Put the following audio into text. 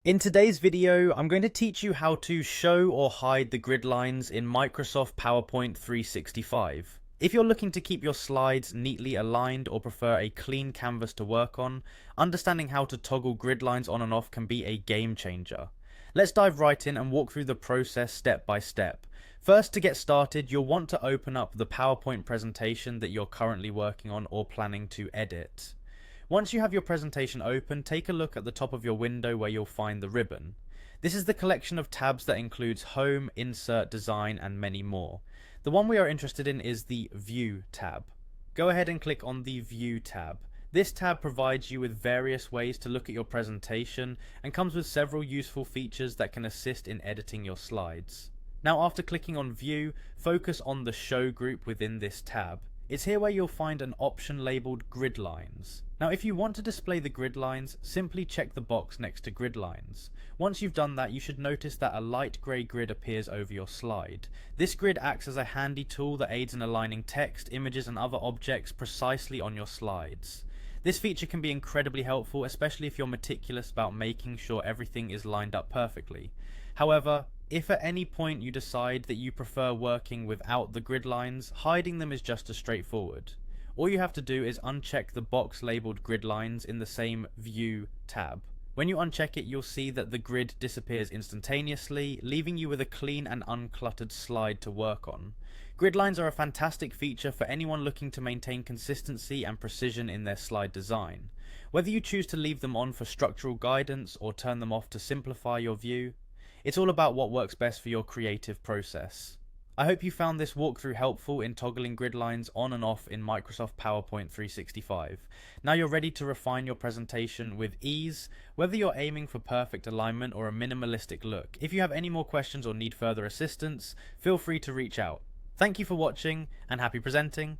In today's video, I'm going to teach you how to show or hide the grid lines in Microsoft PowerPoint 365. If you're looking to keep your slides neatly aligned or prefer a clean canvas to work on, understanding how to toggle grid lines on and off can be a game changer. Let's dive right in and walk through the process step by step. First, to get started, you'll want to open up the PowerPoint presentation that you're currently working on or planning to edit. Once you have your presentation open, take a look at the top of your window where you'll find the ribbon. This is the collection of tabs that includes Home, Insert, Design, and many more. The one we are interested in is the View tab. Go ahead and click on the View tab. This tab provides you with various ways to look at your presentation and comes with several useful features that can assist in editing your slides. Now, after clicking on View, focus on the Show group within this tab. It's here where you'll find an option labeled Gridlines. Now, if you want to display the grid lines, simply check the box next to Gridlines. Once you've done that, you should notice that a light grey grid appears over your slide. This grid acts as a handy tool that aids in aligning text, images, and other objects precisely on your slides. This feature can be incredibly helpful, especially if you're meticulous about making sure everything is lined up perfectly. However, if at any point you decide that you prefer working without the grid lines, hiding them is just as straightforward. All you have to do is uncheck the box labeled grid lines in the same View tab. When you uncheck it, you'll see that the grid disappears instantaneously, leaving you with a clean and uncluttered slide to work on. Grid lines are a fantastic feature for anyone looking to maintain consistency and precision in their slide design. Whether you choose to leave them on for structural guidance or turn them off to simplify your view, it's all about what works best for your creative process. I hope you found this walkthrough helpful in toggling grid lines on and off in Microsoft PowerPoint 365. Now you're ready to refine your presentation with ease, whether you're aiming for perfect alignment or a minimalistic look. If you have any more questions or need further assistance, feel free to reach out. Thank you for watching and happy presenting.